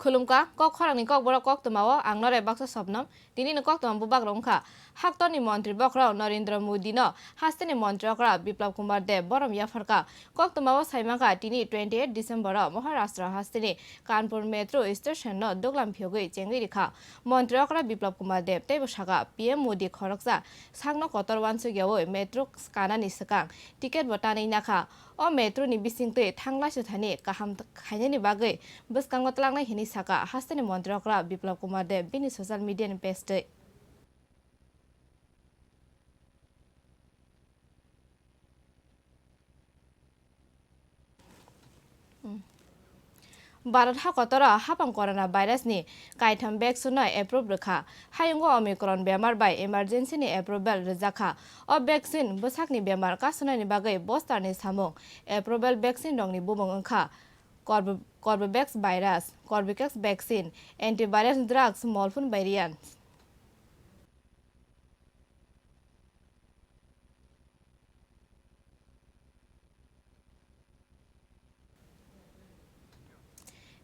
खुलुमका कक खरांनि कक बरा कक तमाओ आं नरे बाक्सा सबनम दिनि कक तमाम बुबाक रंखा हाक्तनि मंत्री बखराव नरेंद्र मोदी न हास्तेनि मंत्री अकरा बिप्लब कुमार देव बरम याफरका कक तमाओ साइमाका दिनि 28 डिसेम्बर महाराष्ट्र हास्तेनि कानपुर मेट्रो स्टेशन न दोगलाम फियोगै चेंगै रिखा मंत्री अकरा बिप्लब कुमार देव तैबो सागा पीएम मोदी खरकसा सांगनो कतर वानसु ग्यावै मेट्रो कानानि सकां टिकेट बटानै नाखा अ मेट्रो नि बिसिंतै थांलासो थानि काहाम खायनानि बागै बसकांगो तलांनाय हिनि साका हास्तेनि मंत्री अकरा बिप्लब कुमार देव बिनि सोशल मीडिया नि पेजतै भारत हाकतर हापां कोरोना भाइरस नि काइथाम वैक्सीन एप्रूव रखा हायुंगो ओमिक्रॉन बेमार बाय इमरजेंसी नि एप्रूवल रजाखा अ वैक्सीन बसाकनि बेमार कासुनानि बागै बस्तारनि सामुं एप्रूवल वैक्सीन दंनि बुबुं ओंखा Corbevax virus Corbevax vaccine antivirus drugs मलफुन variant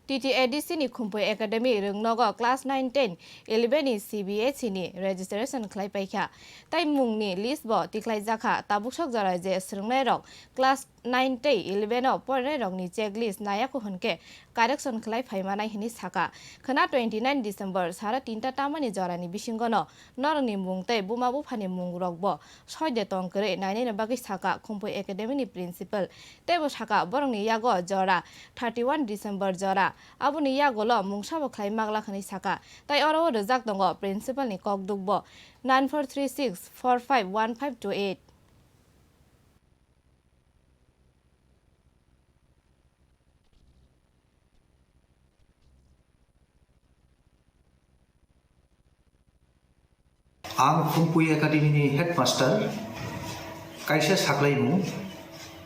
TTADC ni Khumphoi Academy Rungnogo class 9 10 11 ni CBSE ni registration khlai paikha tai mungni list bo tiklai jakha tabuksok jarai je srungnai rok class 9 tei 11 o pornai rok ni checklist naya ko hunke correction khlai phaimanai hini saka khana 29 December sara 3ta tamani jarani bisingono norni mung tei buma bufani mung rok bo soide tongkre nainai na bagi saka Khumphoi Academy ni principal tebo saka borongni yago jora 31 December jora abuni yagolo mungsabo khlai magla khani saka tai oro rejak dongo principal ni kok dukbo 9436451528 आं खुम्पुई एकाडेमिनि headmaster कायसा साग्लायमु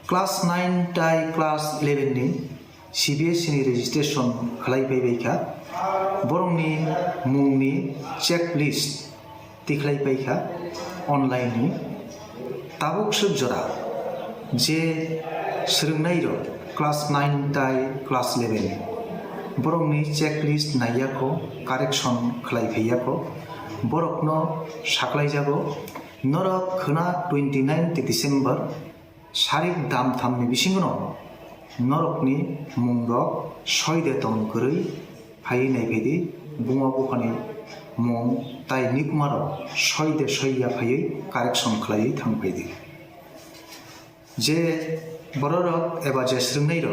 class 9 टाइ class 11 नि CBSE नि registration खालायबायखा बरंनि मुंनि चेकलिस्ट दिख्लायबायखा अनलाइन नि ताबुक सुबजरा जे सोलोंनाय र क्लास 9 टाइ क्लास 11 बरंनि चेकलिस्ट नायाखौ कारेक्शन खालायफैयाखौ बरकनो साख्लायजागो नरक खोना 29 डिसेम्बर सारिक दाम थामनि बिसिंगनो नरकनि मुंरक सयदे तंकरै फायनाय बायदि बुमा बुखानि मुं ताइ निकमार सयदे सयया फायै कारेक्शन खालायै थांफैदो जे बररक एबा जे सोलोंनाय र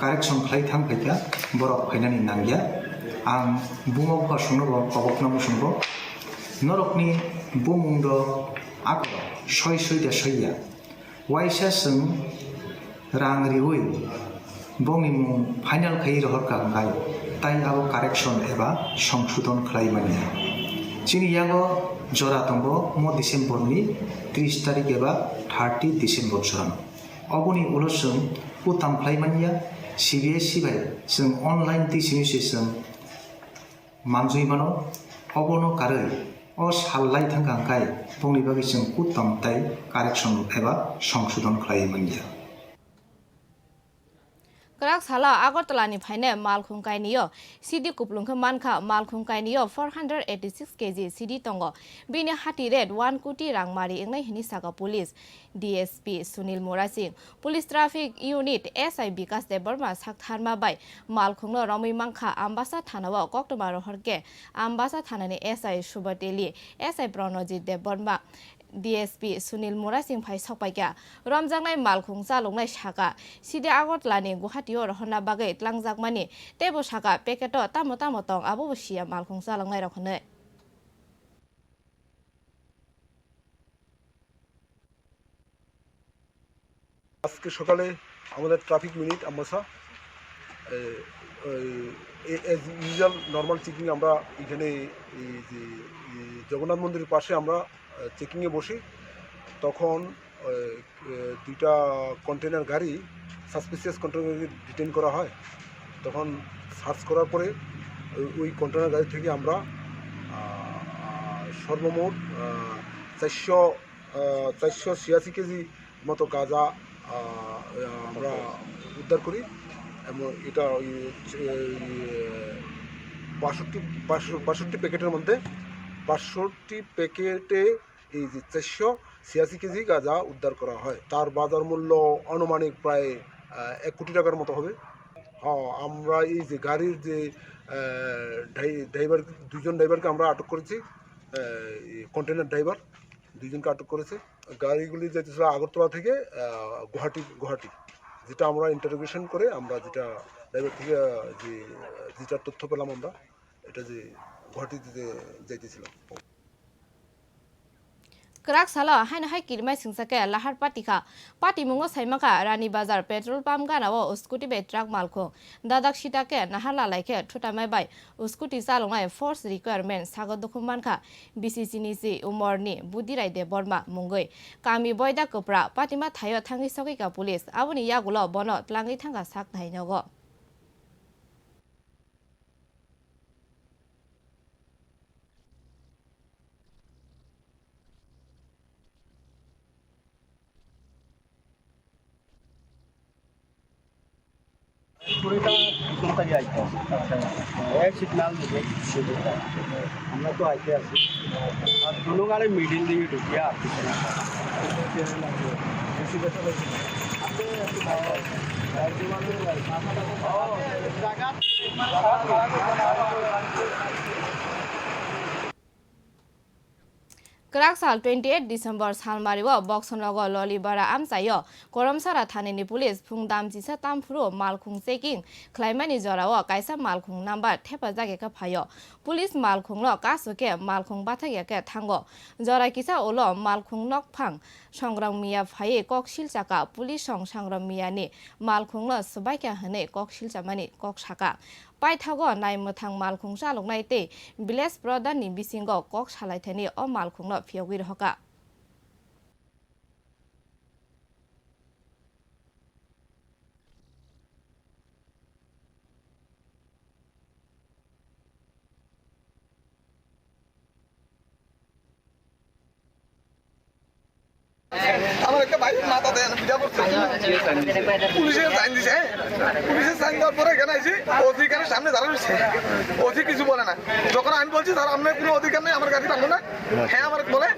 कारेक्शन खालाय थांफैखा बरक फायनानै नांगिया आं बुमा बुखा संनो पाबकनामो संबो नरकनि बुमुंद आकर सयदे सयया वाइसा जों रां रिवै बंनि मुं फाइनाल खायै रहरका गाय ताइ आबो कारेक्शन एबा संशोधन खालायमानिया चिनियागो जरा दंगो म डिसेम्बरनि 30 तारिख एबा 30 डिसेम्बर जरान अबनि उलसों पुताम खालायमानिया CBSE बाय जों अनलाइन टिचिं सेसन मानजुइमानो अबनो कारै अ साललाय थांगांखाय बंनि बागै जों पुताम ताइ कारेक्शन एबा संशोधन खालायमानिया Kerak sala Agartala ni phaine malkhungkai niyo CD kuplungkha manka malkhungkai niyo 486 kg CD tongo bini hati red 1 koti rangmari engnai hini saka police DSP Sunil Morasing police traffic unit SI Bikas Deborma saktharma bai malkhungno ramui mangkha ambasa thanawa koktoma rohorke ambasa thanani SI Subateli SI Pranojit Deborma DSP Sunil Morasing phai sakpaikya ramjangnai malkhung chalongnai saka sidi Agartalani Guwahatiyo rohna bagai tlangjakmani tebo saka peketo tamo tong abo sia malkhung chalongnai rokhne আজকে সকালে আমাদের traffic unit Ambassa age usual normal checking আমরা এখানে জগন্নাথ মন্দিরের পাশে আমরা চেকিংয়ে বসি তখন দুইটা কন্টেনার গাড়ি সাসপিসিয়াস কন্টেনার গাড়ি ডিটেইন করা হয় তখন সার্চ করার পরে ওই কন্টেনার গাড়ি থেকে আমরা সর্বমোট 486 কেজি মতো গাঁজা আমরা উদ্ধার করি এবং এটা 62 প্যাকেটের মধ্যে 62 প্যাকেটে এই যে 486 কেজি গাঁজা উদ্ধার করা হয়। তার বাজার মূল্য আনুমানিক প্রায় 1 কোটি টাকার মতো হবে। হ্যাঁ, আমরা এই যে গাড়ির যে ড্রাইভার, 2জন ড্রাইভারকে আমরা আটক করেছি। কন্টেনার ড্রাইভার 2জনকে আটক করেছে। গাড়িগুলি যেতেছিল আগরতলা থেকে গুয়াহাটি, যেটা আমরা ইন্টারোগেশন করে আমরা যেটা ড্রাইভার থেকে যেটা তথ্য পেলাম আমরা, এটা যে গুয়াহাটিতে যাইতেছিলাম। Kerak sala hain hai kirmai singsake lahar pati mungo saimaka Rani Bazar petrol pump gana wo uskuti be truck malko dadak shitake nahar lalaike thutamai bai uskuti salongai force requirement sagod dokuman ka BCC ni si umorni budirai de borma mungoi kami boida kopra patima thayo thangi soki ka police abuni yagulo bono tlangi thanga sak thai nogo पूरेटा कोणताही ऐकतो signal আমরা তো আইতে আছি আর দুনো গাড়ি middle দিয়ে ঢুকিয়া Kerak sal 28 December salmariwo boxonogo loli bara amsayo koromsara thanini police phungdam jisa tamphuro malkhung checking khlaimani jorao kaisa malkhung number thepa jage ka phayo police malkhung lo kasuke malkhung bathage ke thango jora kisa olo malkhung nok phang সংগ্রাম মিয়া ফায়ে ককশিল চাকা police সংগ্রাম মিয়ানি মালখুংল সবাইকে হনে ককশিল চামানি cock Shaka পাইথাগ নাইমথাং মালখুং চালকনাইতে village প্রদাননি বিসিংগ cock সালাইথানি অ মালখুংল ফিয়গির হকা আমার একটা bike মাথা দেয় beta করছে পুলিশের সাইন দিছে পুলিশের সাইন দেওয়ার পরে এখানে আইছি অধিকারের সামনে দাঁড়া রয়েছে অধিক কিছু বলে না যখন আমি বলছি স্যার আপনার কোনো অধিকার নেই আমার গাড়ি টানবো না হ্যাঁ আমার বলে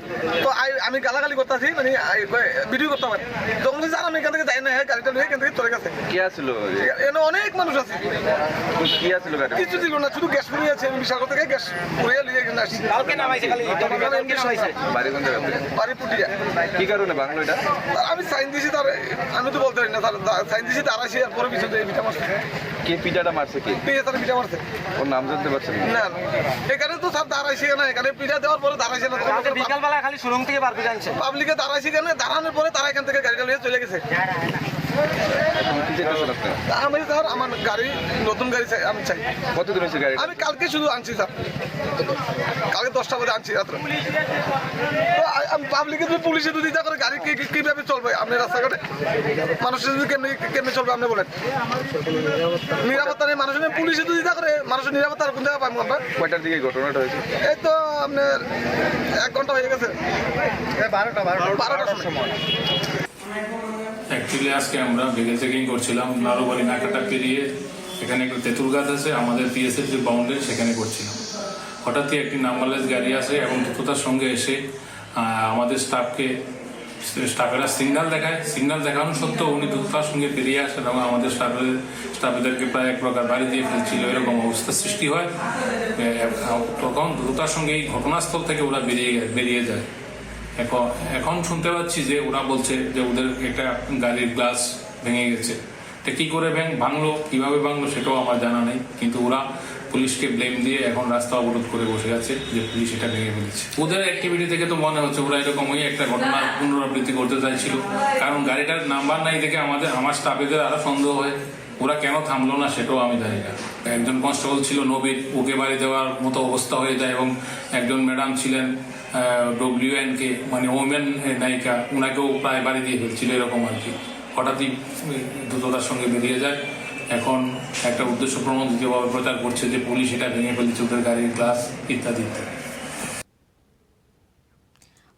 তো আমি গালাগালি করতেছি মানে ভিডিও করতে পারি যখন স্যার আমি এখান থেকে যাই না হ্যাঁ গাড়িটা নিয়ে এখান থেকে চলে গেছে কি আসছিল এখানে অনেক মানুষ আছে কি আসছিল গাড়ি কিছু ছিল না শুধু গ্যাস পুড়িয়ে আছে আমি বিশাল থেকে গ্যাস পুড়িয়ে নিয়ে এখানে আসছি কালকে নামাইছে খালি বাড়ি কোন জায়গা থেকে বাড়ি পুটিয়া কি কারণে বাংলো এটা আমি সাইন দিছি তার আমি তো বলতে পারি না স্যার সাইন দিছি তার আসি আর পরে পিছনে পিঠা মারছে কে পিটাটা মারছে কি তার পিঠা মারছে ওর নাম জানতে পারছেন না এখানে তো স্যার দাঁড়াইছে না এখানে পিঠা দেওয়ার পরে দাঁড়াইছে না বিকালবেলা খালি শোরুম থেকে বার করে আনছে পাবলিকে দাঁড়াইছে কেন দাঁড়ানোর পরে তারা এখান থেকে গাড়িটা নিয়ে চলে গেছে কি চাইতেছেন আপনি আমি স্যার আমার গাড়ি নতুন গাড়ি চাই আমি চাই কতদিন হয়েছে গাড়ি আমি কালকে শুধু আনছি স্যার কালকে 10টা বাজে আনছি রাত্রে তো আমি পাবলিকে যদি পুলিশে যদি দিতে করে গাড়ি কিভাবে চলবে আপনি রাস্তাঘাটে মানুষের যদি কেমনি চলবে আপনি বলেন নিরাপত্তা নেই মানুষের পুলিশে যদি দিতে করে মানুষের নিরাপত্তা কোন জায়গায় পাবো আমরা কয়টার দিকে ঘটনাটা হয়েছে এই তো আপনার 1 ঘন্টা হয়ে গেছে 12টার সময় অ্যাকচুয়ালি আজকে আমরা ভেহিকেল চেকিং করছিলাম নারুবাড়ি নাকাটা পেরিয়ে এখানে একটা তেঁতুল গাছ আছে আমাদের পিএসএফ যে বাউন্ডারি সেখানে করছিলাম হঠাৎই একটি নাম্বারলেস গাড়ি আসে এবং দ্রুততার সঙ্গে এসে আমাদের স্টাফেরা সিগন্যাল দেখায় সিগন্যাল দেখানো সত্ত্বেও উনি দ্রুততার সঙ্গে পেরিয়ে আসেন এবং আমাদের স্টাফেদেরকে প্রায় এক প্রকার বাড়ি দিয়ে ফেলছিল এরকম অবস্থার সৃষ্টি হয় তখন দ্রুততার সঙ্গে এই ঘটনাস্থল থেকে ওরা বেরিয়ে যায় এখন শুনতে পাচ্ছি যে ওরা বলছে যে ওদের একটা গাড়ির গ্লাস ভেঙে গেছে এটা কি করে ভাঙলো কিভাবে ভাঙলো সেটাও আমার জানা নেই কিন্তু ওরা পুলিশকে ব্লেম দিয়ে এখন রাস্তা অবরোধ করে বসে আছে যে পুলিশ এটা ভেঙে ফেলেছে ওদের অ্যাক্টিভিটি থেকে তো মনে হচ্ছে ওরা এরকমই একটা ঘটনার পুনরাবৃত্তি করতে চাইছিল কারণ গাড়িটার নাম্বার নাই দেখে আমার স্টাফেদের আরো সন্দেহ হয় ওরা কেন থামলো না সেটাও আমি জানি না একজন কনস্টেবল ছিল নবীর ওকে বাড়ি দেওয়ার মতো অবস্থা হয়ে যায় এবং একজন ম্যাডাম ছিলেন WN-কে মানে ওমেন নায়িকা ওনাকেও প্রায় বাড়ি দিয়ে ফেলছিল এরকম আর কি হঠাৎই দ্রুততার সঙ্গে বেরিয়ে যায় এখন একটা উদ্দেশ্য প্রণোদিতভাবে প্রচার করছে যে পুলিশ এটা ভেঙে ফেলেছে ওদের গাড়ির গ্লাস ইত্যাদি ইত্যাদি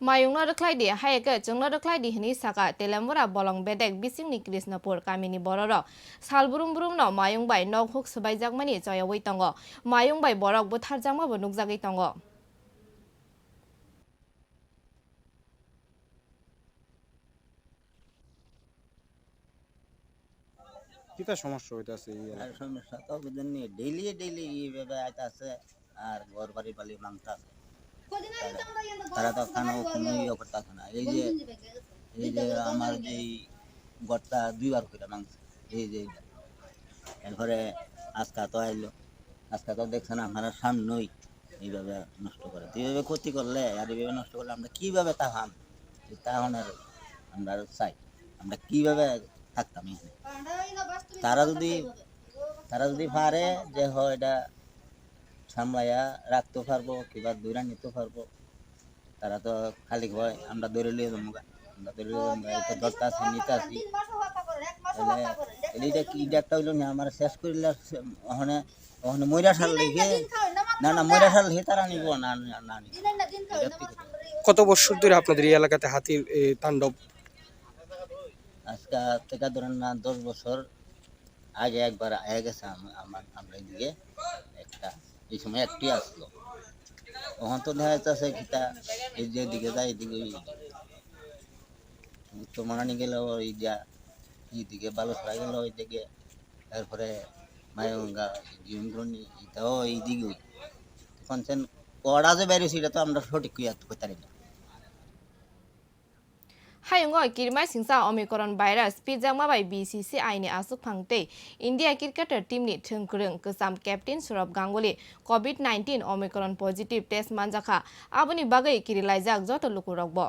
Mayungna reklaidi hayeke jongna reklaidi hini saka telemura bolong bedek bisingni Krishnapur kamini bororo salburum burum no mayung bai nok huk sabai jakmani joyawai tongo mayung bai borok buthar jakma bo nukjagui tongo কিটা সমস্যা হইতাছে আর সমস্যা তো বুঝেন নি daily এইভাবে আইতাছে আর ঘর বাড়ি বালি মাংতাছে তারা তো খানো কোনো ইয়ে করতেছে না এই যে আমার যে গড়টা 2 বার করে মাংস এই যে এরপরে আজকা তো আইলো আজকা তো দেখছেন আপনারা সামনেই এইভাবে নষ্ট করে এইভাবে ক্ষতি করলে আর এইভাবে নষ্ট করলে আমরা কীভাবে তাহাম তাহনের আমরা চাই আমরা কীভাবে থাকতাম এখানে তারা যদি পারে যে হয় এটা সামলাইয়া রাখতে পারবো কিংবা দূরে নিতে পারবো তারা তো খালি হয় আমরা ধরে লিয়ে যাবো আমরা ধরে লিয়ে যাবো ধরতে আসি নিতে আসি তাহলে এইটা কি একটা হইলো না আমার শেষ করিলে ওখানে ওখানে ময়রা সাল লিখে না ময়রা সাল লিখে তারা নিব না কত বছর ধরে আপনাদের এই এলাকাতে হাতির তাণ্ডব? আজকে থেকে ধরেন না 10 বছর আগে একবার আয়া গেছে আমরা এদিকে একটা এই সময় একটি আসলো ওখান তো দেখা যাচ্ছে কিতা এই যে দিকে যায় এদিকে উত্তর মানানি গেল ওই যা এইদিকে বালুসরা গেল ওইদিকে তারপরে মায়ঙ্গা জিমগ্রনি এটাও এইদিকে কনসেন কড়া যে বাইরে সেটা তো আমরা সঠিক করতে পারি না Hayungo kirmai singsa Omicron virus pijama bai BCCI ni asuk phangte India cricketer team ni thungkrung kusam captain Saurav Ganguly COVID-19 Omicron positive test manjaka aboni bagai kirilaijak joto lukurokbo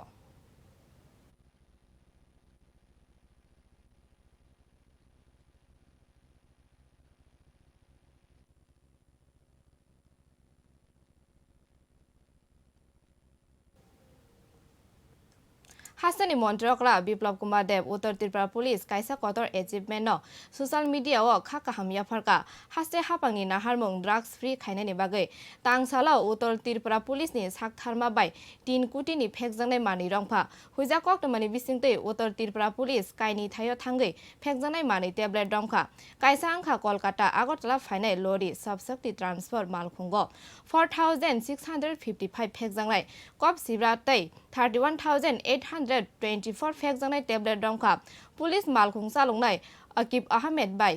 Hasani Montrokla Biplab Kumar Dev Uttar Tripura Police kaisa kotor achievement no social media o khaka hamya pharka haste hapangni naharmung drugs free khainani bagai tangsala Uttar Tripura Police ni saktharma bai 3 koti ni phekjangnai mani rongpha huija koktomani bisingte Uttar Tripura Police kaini thayo thangai phekjangnai mani tablet rongkha kaisa angkha Kolkata Agartala phainai lorry subshakti transport malkhungo 4655 phekjangnai kop sibratai 31,824 phekjangnai tablet rongkha police malkhung salungnai Akib Ahmed bai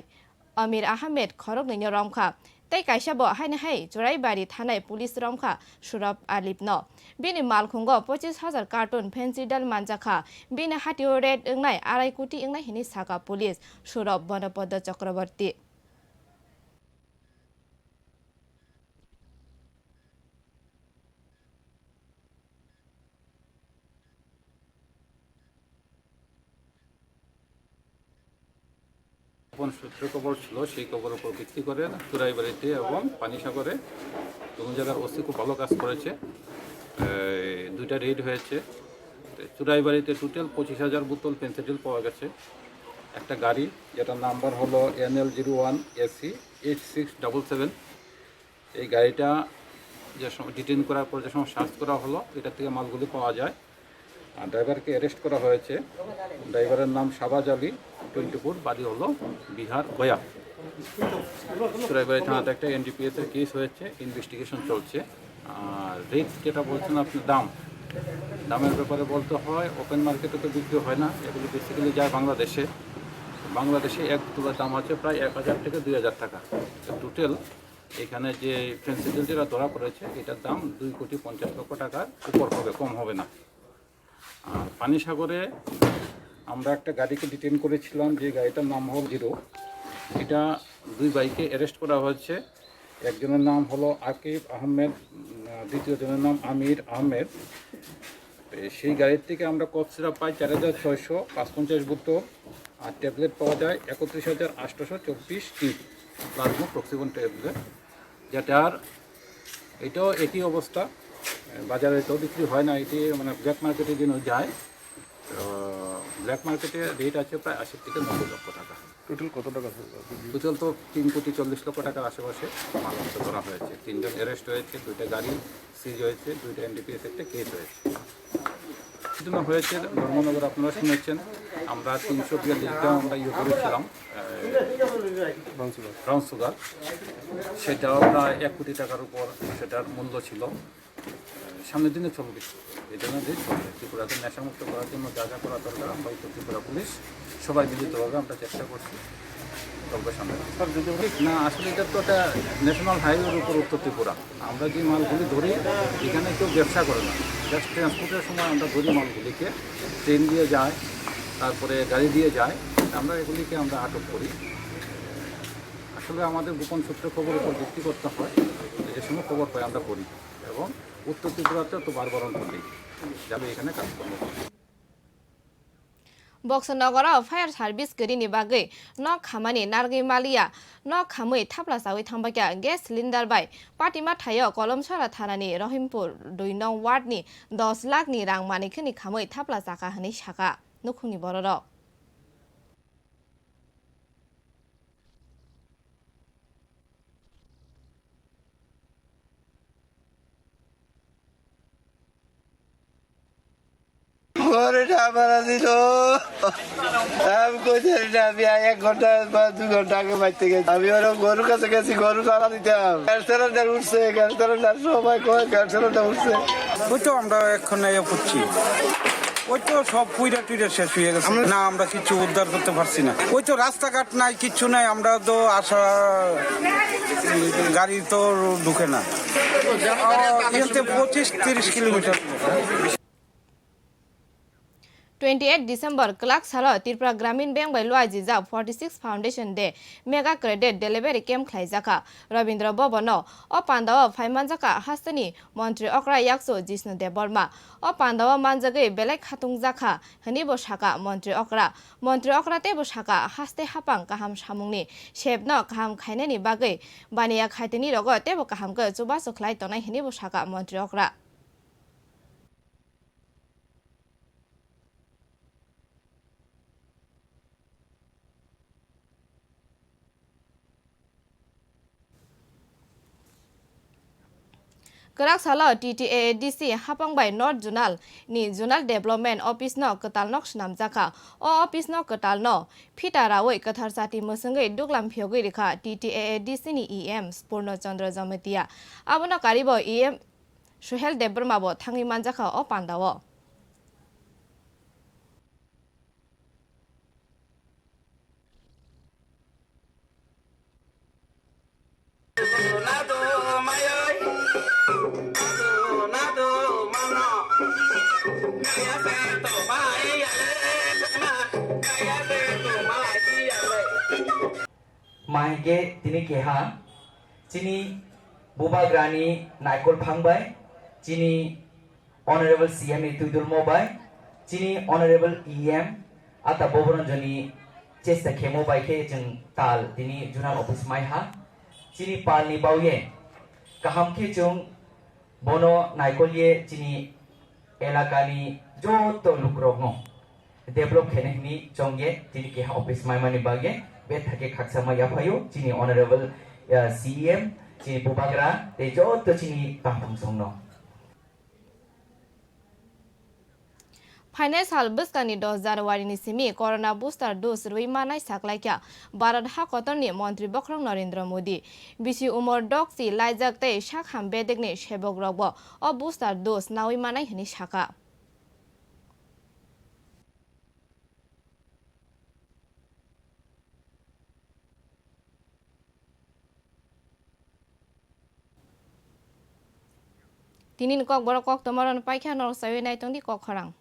Amir Ahmed khorok ni rongkha tei kaisa bo haine hai jorai bari thanai police rongkha Surab Alip no bini malkhungo 25000 carton fencidal manjakha bini hatio red engnai 2 koti engnai hini saka police Surab Banapada Chakrabarti কোন সূত্র খবর ছিল সেই খবরের উপর ভিত্তি করে চুরাইবাড়িতে এবং পানিসাগরে কোন জায়গার ওসি খুব ভালো কাজ করেছে দুইটা রেড হয়েছে চুরাইবাড়িতে টোটাল 25,000 বোতল পেন্সিডিল পাওয়া গেছে একটা গাড়ি যেটার নাম্বার হলো NL01 AC 8677 এই গাড়িটা যে সময় ডিটেইন করার পর যে সময় সার্চ করা হলো এটা থেকে মালগুলি পাওয়া যায় আর ড্রাইভারকে অ্যারেস্ট করা হয়েছে ড্রাইভারের নাম শাহবাজ আলী 24 বাড়ি হলো বিহার গয়া চুরাইবাড়ি থানাতে একটা NDPS এর কেস হয়েছে ইনভেস্টিগেশন চলছে আর রেট যেটা বলছেন আপনি দামের ব্যাপারে বলতে হয় ওপেন মার্কেটে তো বিক্রি হয় না এগুলো বেসিক্যালি যায় বাংলাদেশে এক তুলার দাম আছে প্রায় 1000 থেকে 2000 টাকা টোটাল এখানে যে ফেন্সিডিল যেটা ধরা পড়েছে এটার দাম 2,50,00,000 টাকার উপর হবে কম হবে না আর পানিসাগরে আমরা একটা গাড়িকে ডিটেইন করেছিলাম যে গাড়িটার নাম হল জিরো এটা 2 বাইকে অ্যারেস্ট করা হয়েছে একজনের নাম হলো আকিব আহমেদ দ্বিতীয় জনের নাম আমির আহমেদ সেই গাড়ির থেকে আমরা কফ সিরাপ পাই 4,655 বোতল আর ট্যাবলেট পাওয়া যায় 31,824 টি প্লাজমা প্রক্সিবন ট্যাবলেট যেটার এটাও একই অবস্থা বাজারে তো বিক্রি হয় না এটি মানে ব্ল্যাক মার্কেটে যেন যায় ব্ল্যাক মার্কেটে রেট আছে প্রায় 80 থেকে 90 লক্ষ টাকা টোটাল কত টাকা? টোটাল তো 3,40,00,000 টাকার আশেপাশে মাল ধরা হয়েছে 3 জন অ্যারেস্ট হয়েছে 2টা গাড়ি সিজ হয়েছে 2টা NDPS একটা কেস হয়েছে কিছুদিন হয়েছে ধর্মনগর আপনারা শুনেছেন আমরা 342টা আমরা করেছিলাম ব্রাউন সুগার, সেটাও প্রায় 1 কোটি টাকার উপর সেটার মূল্য ছিল। সামনের দিনে চলবে, এই জন্য যে চলবে ত্রিপুরাকে নেশামুক্ত করার জন্য যা যা করা দরকার আমরা ত্রিপুরা পুলিশ সবাই মিলিতভাবে আমরা চেষ্টা করছি। চলবে সামনে না, আসলে এটা তো একটা ন্যাশনাল হাইওয়ের উপর উত্তর ত্রিপুরা। আমরা যে মালগুলি ধরি এখানে কেউ ব্যবসা করে না, জাস্ট ট্রান্সপোর্টের সময় আমরা ধরি মালগুলিকে, ট্রেন দিয়ে যায়, তারপরে গাড়ি দিয়ে যায়, আমরা এগুলিকে আমরা আটক করি। আসলে আমাদের গোপন সূত্রে খবরের উপর ভিত্তি করতে হয়, যে সময় খবর পাই আমরা করি এবং উত্তর ত্রিপুরাতে তো বারবারণ করি যাবে এখানে কাজ করবো। বক্সনগর ফায়ার সার্ভিস গরিনি বাগৈ ন খামানি নারগৈ মালিয়া ন খাमै थाप्ला सावै थांबायका गेस सिलिन्डार बाय पाटिमा थायो कलमसरा थानानि रहिमपुर 2 नं वार्डनि 10 लाखनि रां मानिखनि खामै थाप्ला जाका हनै साका नुखुंनि बरर আমি 1 ঘন্টা বা 2 ঘন্টা আগে বাইতে গেছি। আমি ওর গরুর কাছে গেছি, গরু চারা দিতাম, গ্যাস সিলিন্ডার উঠছে, গ্যাস সিলিন্ডার সবাই কয় গ্যাস সিলিন্ডার উঠছে। ওই তো আমরা এখন করছি, ওই তো সব পুইরা টুইরা শেষ হয়ে গেছে না, আমরা কিছু উদ্ধার করতে পারছি না। ওই তো রাস্তাঘাট নাই, কিচ্ছু নাই, আমরা তো আসা গাড়ি তো ঢুকে না, 25-30 kilometre. 28 December Kelak Salo Tripura Gramin Bank by Loi Jijak 46 Foundation Day Mega Credit Delivery Camp Khlaijaka Rabindra Bobano O Pandawa Phaimanjaka Hastani Montri Okra Yakso Jisnu Deborma O Pandawa Manjagai Belek Khatung Jaka Hani Boshaka Montri Okra Te Boshaka Haste Hapang Kaham Samungni Shebno Kaham Khainani Bagai Bania Khaitini Rogo Tebo Kaham Ge Chubaso Khlai Tonai Hani Boshaka Montri Okra Kerak Salo TTADC Hapangbai North Zonal ni Zonal Development Office no Ketalnok Snamjaka O Office no Ketalno Phitarawei Kathar Sati Musungai Duglam Phyogai Rekha TTADC ni EM Spurno Chandra Jametia Abono Karibo EM Suhel Debrmabo Thangi Manjaka O Pandawo Mahige tini keha chini bubagrani naikol phangbai chini honorable CM Tudul Mobai chini honorable EM ata boboranjani chesta khemo bai ke jeng tal tini junal office mai ha chini palni bauye kaham ke chung bono naikolye chini elakani joto lukrogno develop kheneni chongye tini keha office mai mani bage Bethake Kaksama Yapayo, Chini Honorable CM, Chini Pubagra, they joined the Chini Pampum Songno. Finance Hal Buskani dos January ni simi Corona booster dose Ruimanai Saklaika, Barat Hakotoni, Montri Bokrong Narendra Modi, Bishi Umor Doxi, Lajak Te, Shakham Bedegni, Shebogrogbo, or booster dose Nawimanai Nishaka. Tinin kok borok kok tomaron paikha nor sawi nai tong di kok kharang.